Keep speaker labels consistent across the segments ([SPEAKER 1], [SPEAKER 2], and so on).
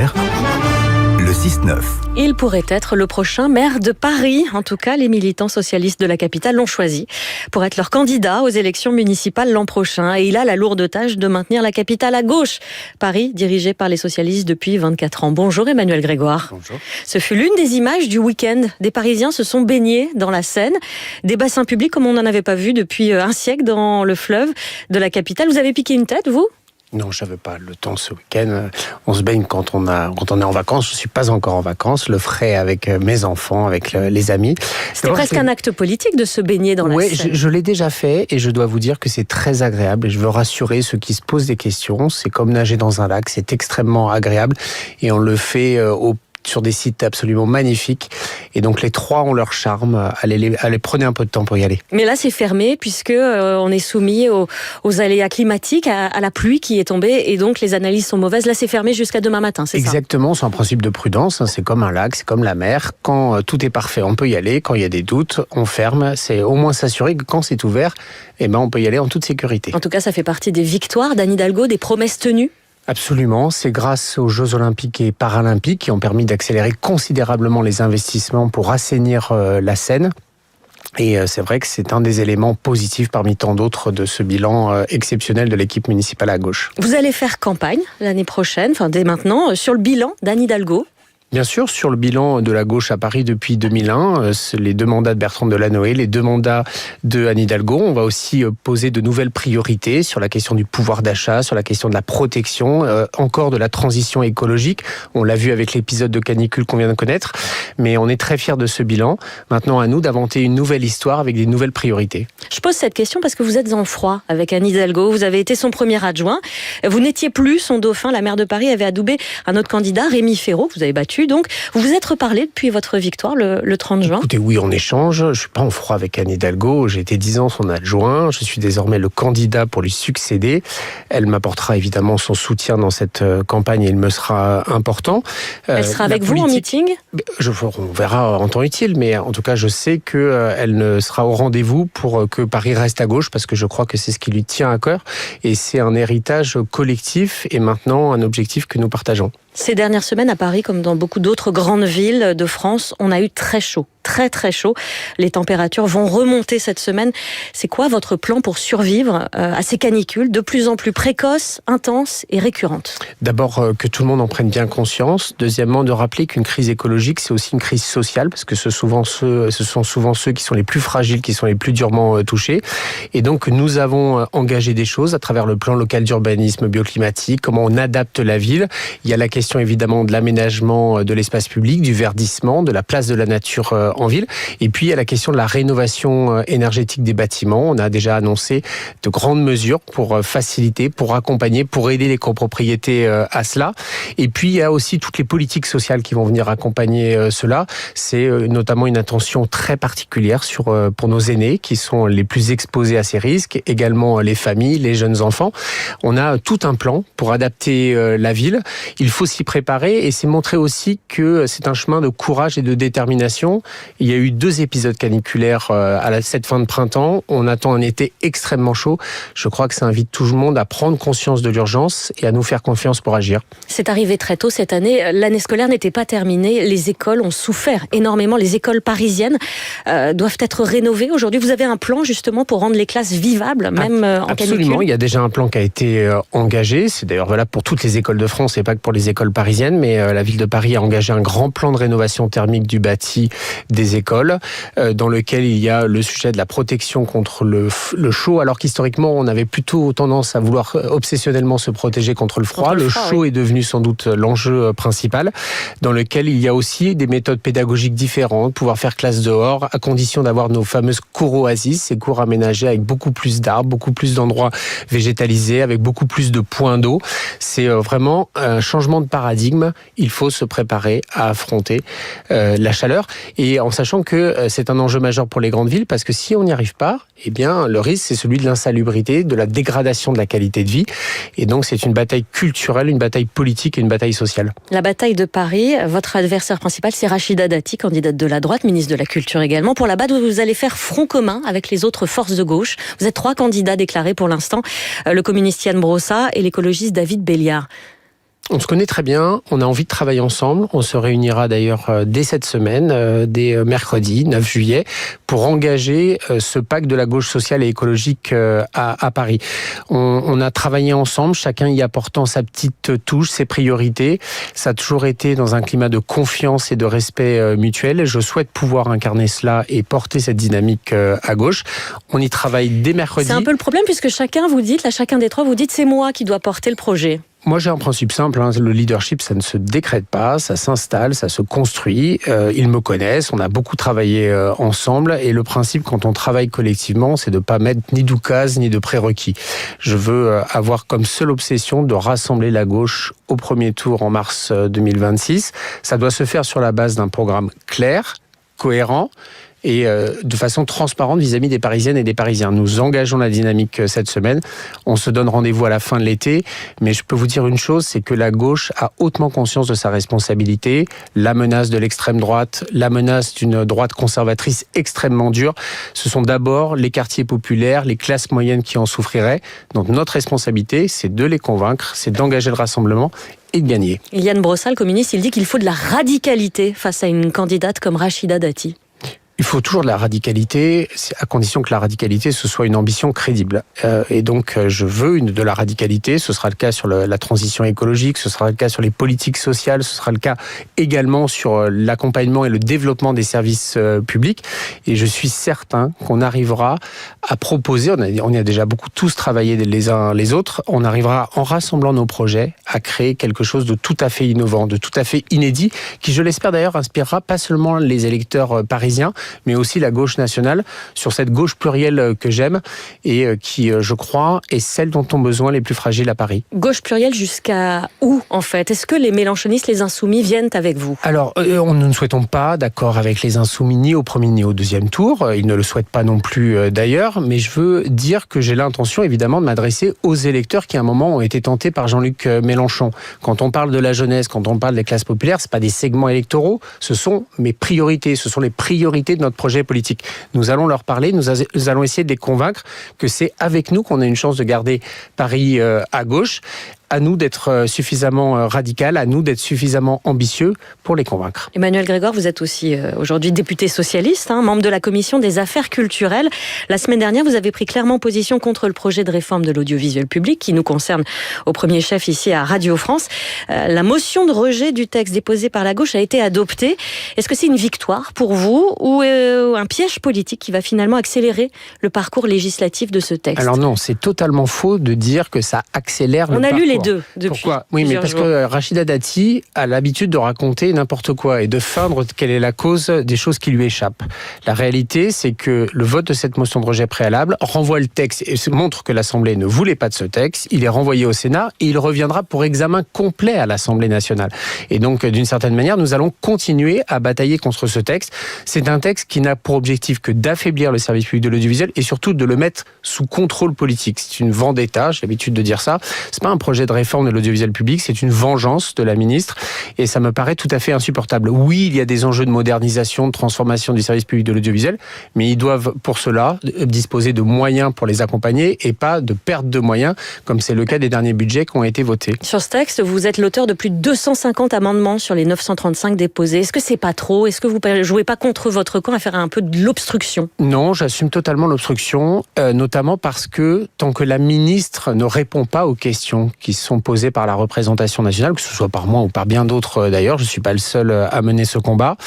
[SPEAKER 1] Cher, le 6-9.
[SPEAKER 2] Il pourrait être le prochain maire de Paris. En tout cas, les militants socialistes de la capitale l'ont choisi pour être leur candidat aux élections municipales l'an prochain. Et il a la lourde tâche de maintenir la capitale à gauche. Paris, dirigé par les socialistes depuis 24 ans. Bonjour Emmanuel Grégoire.
[SPEAKER 3] Bonjour.
[SPEAKER 2] Ce fut l'une des images du week-end. Des Parisiens se sont baignés dans la Seine. Des bassins publics comme on n'en avait pas vu depuis un siècle dans le fleuve de la capitale. Vous avez piqué une tête, vous ?
[SPEAKER 3] Non, je n'avais pas le temps ce week-end. On se baigne quand on est en vacances. Je ne suis pas encore en vacances. Je le ferai avec mes enfants, avec les amis.
[SPEAKER 2] C'était presque un acte politique de se baigner dans la Seine.
[SPEAKER 3] Oui, je l'ai déjà fait et je dois vous dire que c'est très agréable. Et je veux rassurer ceux qui se posent des questions. C'est comme nager dans un lac. C'est extrêmement agréable. Et on le fait sur des sites absolument magnifiques. Et donc les trois ont leur charme. Allez prenez un peu de temps pour y aller.
[SPEAKER 2] Mais là c'est fermé puisque on est soumis aux aléas climatiques, à la pluie qui est tombée et donc les analyses sont mauvaises. Là c'est fermé jusqu'à demain matin, c'est ça ?
[SPEAKER 3] Exactement, c'est un principe de prudence. C'est comme un lac, c'est comme la mer. Quand tout est parfait, on peut y aller. Quand il y a des doutes, on ferme. C'est au moins s'assurer que quand c'est ouvert, on peut y aller en toute sécurité.
[SPEAKER 2] En tout cas, ça fait partie des victoires d'Anne Hidalgo, des promesses tenues.
[SPEAKER 3] Absolument, c'est grâce aux Jeux Olympiques et Paralympiques qui ont permis d'accélérer considérablement les investissements pour assainir la Seine. Et c'est vrai que c'est un des éléments positifs parmi tant d'autres de ce bilan exceptionnel de l'équipe municipale à gauche.
[SPEAKER 2] Vous allez faire campagne l'année prochaine, dès maintenant, sur le bilan d'Anne Hidalgo.
[SPEAKER 3] Bien sûr, sur le bilan de la gauche à Paris depuis 2001, les 2 mandats de Bertrand Delanoë, les 2 mandats de Anne Hidalgo, on va aussi poser de nouvelles priorités sur la question du pouvoir d'achat, sur la question de la protection, encore de la transition écologique. On l'a vu avec l'épisode de canicule qu'on vient de connaître, mais on est très fiers de ce bilan. Maintenant, à nous d'inventer une nouvelle histoire avec des nouvelles priorités.
[SPEAKER 2] Je pose cette question parce que vous êtes en froid avec Anne Hidalgo. Vous avez été son premier adjoint. Vous n'étiez plus son dauphin. La maire de Paris avait adoubé un autre candidat, Rémi Féraud, que vous avez battu. Donc, vous vous êtes reparlé depuis votre victoire le 30 juin.
[SPEAKER 3] Écoutez, oui, on échange. Je ne suis pas en froid avec Anne Hidalgo. J'ai été 10 ans son adjoint. Je suis désormais le candidat pour lui succéder. Elle m'apportera évidemment son soutien dans cette campagne et il me sera important.
[SPEAKER 2] Elle sera avec vous en meeting ?
[SPEAKER 3] On verra en temps utile, mais en tout cas, je sais qu'elle sera au rendez-vous pour que Paris reste à gauche parce que je crois que c'est ce qui lui tient à cœur et c'est un héritage collectif et maintenant un objectif que nous partageons.
[SPEAKER 2] Ces dernières semaines à Paris, comme dans beaucoup d'autres grandes villes de France, on a eu très chaud. Très très chaud. Les températures vont remonter cette semaine. C'est quoi votre plan pour survivre à ces canicules de plus en plus précoces, intenses et récurrentes ?
[SPEAKER 3] D'abord, que tout le monde en prenne bien conscience. Deuxièmement, de rappeler qu'une crise écologique, c'est aussi une crise sociale, parce que ce sont souvent ceux qui sont les plus fragiles, qui sont les plus durement touchés. Et donc, nous avons engagé des choses à travers le plan local d'urbanisme bioclimatique, comment on adapte la ville. Il y a la question évidemment de l'aménagement de l'espace public, du verdissement, de la place de la nature en ville. Et puis, il y a la question de la rénovation énergétique des bâtiments. On a déjà annoncé de grandes mesures pour faciliter, pour accompagner, pour aider les copropriétés à cela. Et puis, il y a aussi toutes les politiques sociales qui vont venir accompagner cela. C'est notamment une attention très particulière pour nos aînés qui sont les plus exposés à ces risques, également les familles, les jeunes enfants. On a tout un plan pour adapter la ville. Il faut s'y préparer et c'est montrer aussi que c'est un chemin de courage et de détermination. Il y a eu 2 épisodes caniculaires cette fin de printemps. On attend un été extrêmement chaud. Je crois que ça invite tout le monde à prendre conscience de l'urgence et à nous faire confiance pour agir.
[SPEAKER 2] C'est arrivé très tôt cette année. L'année scolaire n'était pas terminée. Les écoles ont souffert énormément. Les écoles parisiennes doivent être rénovées. Aujourd'hui, vous avez un plan justement pour rendre les classes vivables, même en canicule ?
[SPEAKER 3] Absolument. Il y a déjà un plan qui a été engagé. C'est d'ailleurs valable pour toutes les écoles de France et pas que pour les écoles parisiennes. Mais la ville de Paris a engagé un grand plan de rénovation thermique du bâti des écoles, dans lequel il y a le sujet de la protection contre le chaud, alors qu'historiquement, on avait plutôt tendance à vouloir obsessionnellement se protéger contre le froid. Le chaud est devenu sans doute l'enjeu principal, dans lequel il y a aussi des méthodes pédagogiques différentes, pouvoir faire classe dehors, à condition d'avoir nos fameuses cours oasis, ces cours aménagés avec beaucoup plus d'arbres, beaucoup plus d'endroits végétalisés, avec beaucoup plus de points d'eau. C'est vraiment un changement de paradigme. Il faut se préparer à affronter la chaleur. Et en sachant que c'est un enjeu majeur pour les grandes villes, parce que si on n'y arrive pas, eh bien, le risque, c'est celui de l'insalubrité, de la dégradation de la qualité de vie. Et donc, c'est une bataille culturelle, une bataille politique et une bataille sociale.
[SPEAKER 2] La bataille de Paris, votre adversaire principal, c'est Rachida Dati, candidate de la droite, ministre de la Culture également. Pour la battre, vous allez faire front commun avec les autres forces de gauche. Vous êtes 3 candidats déclarés pour l'instant, le communiste Yann Brossa et l'écologiste David Béliard.
[SPEAKER 3] On se connaît très bien, on a envie de travailler ensemble. On se réunira d'ailleurs dès cette semaine, dès mercredi 9 juillet, pour engager ce pacte de la gauche sociale et écologique à Paris. On a travaillé ensemble, chacun y apportant sa petite touche, ses priorités. Ça a toujours été dans un climat de confiance et de respect mutuel. Je souhaite pouvoir incarner cela et porter cette dynamique à gauche. On y travaille dès mercredi.
[SPEAKER 2] C'est un peu le problème puisque chacun des trois vous dites c'est moi qui dois porter le projet.
[SPEAKER 3] Moi, j'ai un principe simple, le leadership, ça ne se décrète pas, ça s'installe, ça se construit. Ils me connaissent, on a beaucoup travaillé ensemble. Et le principe, quand on travaille collectivement, c'est de ne pas mettre ni d'oukases, ni de prérequis. Je veux avoir comme seule obsession de rassembler la gauche au premier tour en mars 2026. Ça doit se faire sur la base d'un programme clair, cohérent, et de façon transparente vis-à-vis des Parisiennes et des Parisiens. Nous engageons la dynamique cette semaine. On se donne rendez-vous à la fin de l'été. Mais je peux vous dire une chose, c'est que la gauche a hautement conscience de sa responsabilité. La menace de l'extrême droite, la menace d'une droite conservatrice extrêmement dure, ce sont d'abord les quartiers populaires, les classes moyennes qui en souffriraient. Donc notre responsabilité, c'est de les convaincre, c'est d'engager le rassemblement et de gagner.
[SPEAKER 2] Yann Brossat, le communiste, il dit qu'il faut de la radicalité face à une candidate comme Rachida Dati.
[SPEAKER 3] Il faut toujours de la radicalité, à condition que la radicalité, ce soit une ambition crédible. Et donc, je veux de la radicalité. Ce sera le cas sur la transition écologique, ce sera le cas sur les politiques sociales, ce sera le cas également sur l'accompagnement et le développement des services publics. Et je suis certain qu'on arrivera à proposer, on y a déjà beaucoup tous travaillé les uns les autres, on arrivera en rassemblant nos projets à créer quelque chose de tout à fait innovant, de tout à fait inédit, qui, je l'espère d'ailleurs, inspirera pas seulement les électeurs parisiens, mais aussi la gauche nationale, sur cette gauche plurielle que j'aime et qui, je crois, est celle dont ont besoin les plus fragiles à Paris.
[SPEAKER 2] Gauche plurielle jusqu'à où, en fait ? Est-ce que les mélenchonistes, les insoumis viennent avec vous ?
[SPEAKER 3] Alors, nous ne souhaitons pas d'accord avec les insoumis ni au premier ni au deuxième tour. Ils ne le souhaitent pas non plus d'ailleurs, mais je veux dire que j'ai l'intention, évidemment, de m'adresser aux électeurs qui, à un moment, ont été tentés par Jean-Luc Mélenchon. Quand on parle de la jeunesse, quand on parle des classes populaires, ce pas des segments électoraux, ce sont mes priorités, ce sont les priorités de notre projet politique. Nous allons leur parler, nous allons essayer de les convaincre que c'est avec nous qu'on a une chance de garder Paris à gauche. À nous d'être suffisamment radical, à nous d'être suffisamment ambitieux pour les convaincre.
[SPEAKER 2] Emmanuel Grégoire, vous êtes aussi aujourd'hui député socialiste, membre de la commission des affaires culturelles. La semaine dernière, vous avez pris clairement position contre le projet de réforme de l'audiovisuel public qui nous concerne au premier chef ici à Radio France. La motion de rejet du texte déposé par la gauche a été adoptée. Est-ce que c'est une victoire pour vous ou un piège politique qui va finalement accélérer le parcours législatif de ce texte ?
[SPEAKER 3] Alors non, c'est totalement faux de dire que ça accélère le parcours.
[SPEAKER 2] On a lu les deux depuis.
[SPEAKER 3] Pourquoi ? Oui, mais parce que Rachida Dati a l'habitude de raconter n'importe quoi et de feindre quelle est la cause des choses qui lui échappent. La réalité, c'est que le vote de cette motion de rejet préalable renvoie le texte et montre que l'Assemblée ne voulait pas de ce texte. Il est renvoyé au Sénat et il reviendra pour examen complet à l'Assemblée nationale. Et donc, d'une certaine manière, nous allons continuer à batailler contre ce texte. C'est un texte qui n'a pour objectif que d'affaiblir le service public de l'audiovisuel et surtout de le mettre sous contrôle politique. C'est une vendetta, j'ai l'habitude de dire ça. C'est pas un projet de réforme de l'audiovisuel public, c'est une vengeance de la ministre et ça me paraît tout à fait insupportable. Oui, il y a des enjeux de modernisation, de transformation du service public de l'audiovisuel, mais ils doivent pour cela disposer de moyens pour les accompagner et pas de perte de moyens, comme c'est le cas des derniers budgets qui ont été votés.
[SPEAKER 2] Sur ce texte, vous êtes l'auteur de plus de 250 amendements sur les 935 déposés. Est-ce que c'est pas trop ? Est-ce que vous ne jouez pas contre votre camp à faire un peu de l'obstruction ?
[SPEAKER 3] Non, j'assume totalement l'obstruction, notamment parce que tant que la ministre ne répond pas aux questions qui sont posées par la représentation nationale, que ce soit par moi ou par bien d'autres d'ailleurs, je ne suis pas le seul à mener ce combat,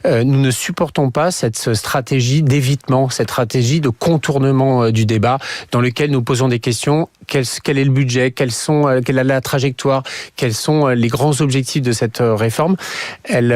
[SPEAKER 3] nous ne supportons pas cette stratégie d'évitement, cette stratégie de contournement du débat dans lequel nous posons des questions. Quel est le budget ? Quelle est la trajectoire ? Quels sont les grands objectifs de cette réforme ? Elle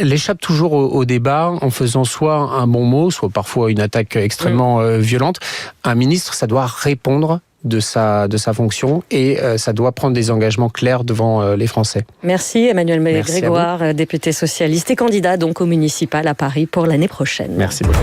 [SPEAKER 3] échappe toujours au débat en faisant soit un bon mot, soit parfois une attaque extrêmement violente. Un ministre, ça doit répondre de sa fonction et ça doit prendre des engagements clairs devant les Français.
[SPEAKER 2] Merci Emmanuel Grégoire, député socialiste et candidat donc au municipal à Paris pour l'année prochaine.
[SPEAKER 3] Merci beaucoup.